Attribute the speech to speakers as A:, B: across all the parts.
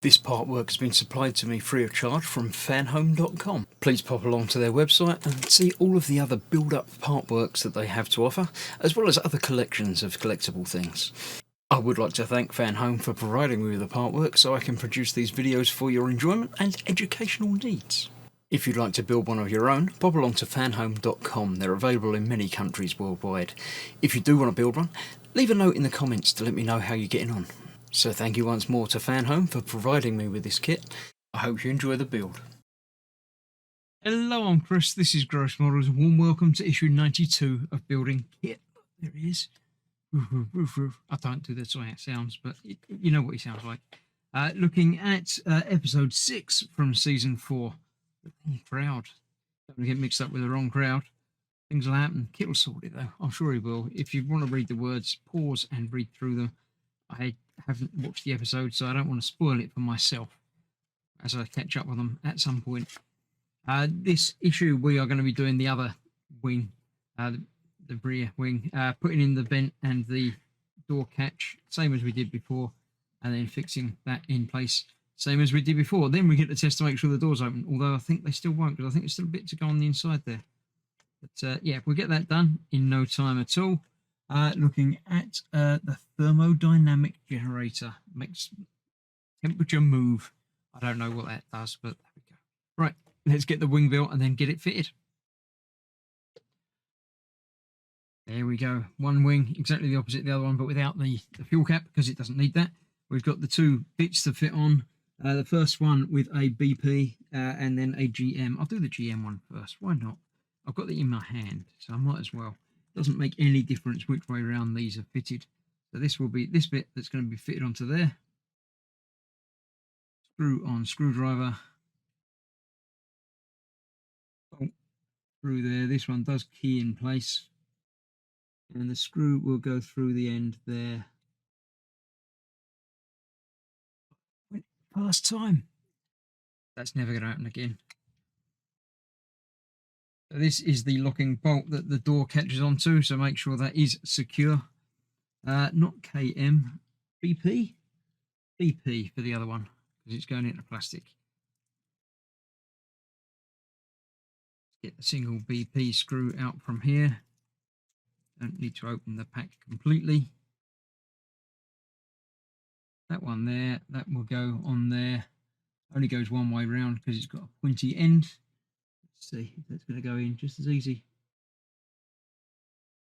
A: This artwork has been supplied to me free of charge from Fanhome.com. Please pop along to their website and see all of the other build-up artworks that they have to offer, as well as other collections of collectible things. I would like to thank Fanhome for providing me with the artwork so I can produce these videos for your enjoyment and educational needs. If you'd like to build one of your own, pop along to fanhome.com. They're available in many countries worldwide. If you do want to build one, leave a note in the comments to let me know how you're getting on. So thank you once more to Fanhome for providing me with this kit. I hope you enjoy the build. Hello, I'm Chris. This is Gross Models. A warm welcome to issue 92 of Building Kitt. There he is. Roof, roof, roof, roof. I don't do the way it sounds, but you know what he sounds like. Looking at episode 6 from season 4. The wrong crowd. Don't get mixed up with the wrong crowd. Things will happen. Kitt will sort it though. I'm sure he will. If you want to read the words, pause and read through them. I haven't watched the episode, so I don't want to spoil it for myself as I catch up with them at some point. This issue, we are going to be doing the other wing, the rear wing, putting in the vent and the door catch, same as we did before, and then fixing that in place, same as we did before. Then we get the test to make sure the door's open, although I think they still won't, because I think there's still a bit to go on the inside there. But yeah, we'll get that done in no time at all. Looking at the thermodynamic generator, makes temperature move. I don't know what that does, but there we go. Right, let's get the wing built and then get it fitted. There we go. One wing, exactly the opposite of the other one, but without the fuel cap because it doesn't need that. We've got the two bits to fit on. The first one with a BP and then a GM. I'll do the GM one first. Why not? I've got it in my hand, so I might as well. Doesn't make any difference which way around these are fitted. So this will be this bit that's going to be fitted onto there. Screw on screwdriver. Bolt through there. This one does key in place. And the screw will go through the end there. First time. That's never going to happen again. So this is the locking bolt that the door catches onto, so make sure that is secure. Not KM, BP? BP for the other one, because it's going into plastic. Get the single BP screw out from here. Don't need to open the pack completely. That one there, that will go on there. Only goes one way round because it's got a pointy end. Let's see if that's going to go in just as easy.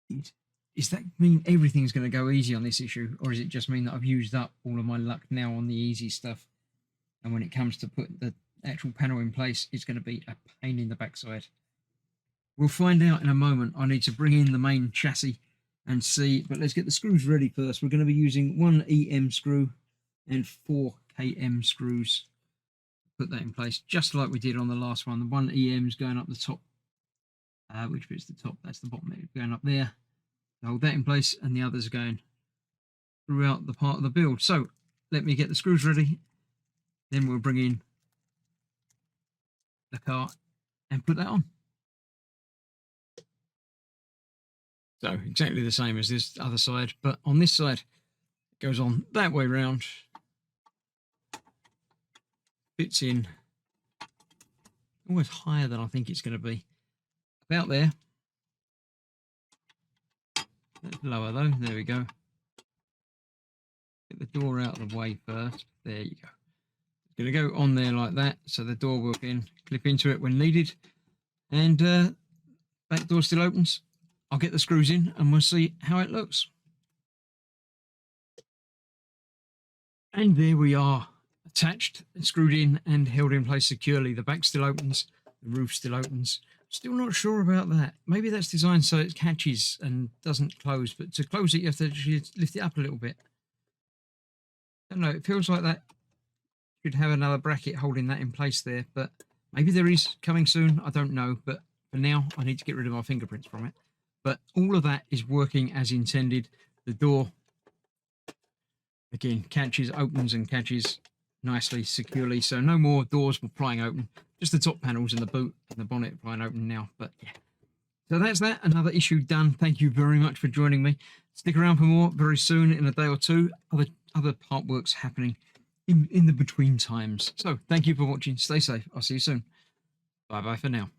A: Does that mean everything's going to go easy on this issue, or does it just mean that I've used up all of my luck now on the easy stuff, and when it comes to putting the actual panel in place, it's going to be a pain in the backside? We'll find out in a moment. I need to bring in the main chassis and see, but let's get the screws ready first. We're going to be using 1 EM screw and 4 KM screws. Put that in place just like we did on the last one. The 1 EM is going up the top. Which bit's the top? That's the bottom bit going up there. Hold that in place, and the others are going throughout the part of the build. So let me get the screws ready, then we'll bring in the car and put that on. So exactly the same as this other side, but on this side it goes on that way round. Fits in almost higher than I think it's going to be. About there. That's lower though. There we go. Get the door out of the way first. There you go. It's going to go on there like that, so the door will clip into it when needed. And back door still opens. I'll get the screws in and we'll see how it looks. And there we are. Attached, screwed in and held in place securely. The back still opens, the roof still opens. Still not sure about that. Maybe that's designed so it catches and doesn't close, but to close it you have to lift it up a little bit. I don't know, it feels like that should have another bracket holding that in place there, but maybe there is coming soon. I don't know, but for now I need to get rid of my fingerprints from it. But all of that is working as intended. The door, again, catches, opens and catches nicely, securely, so no more doors flying open, just the top panels and the boot and the bonnet flying open now. But yeah, so that's that, another issue done. Thank you very much for joining me. Stick around for more very soon, in a day or two. Other part works happening in the between times. So thank you for watching. Stay safe. I'll see you soon. Bye bye for now.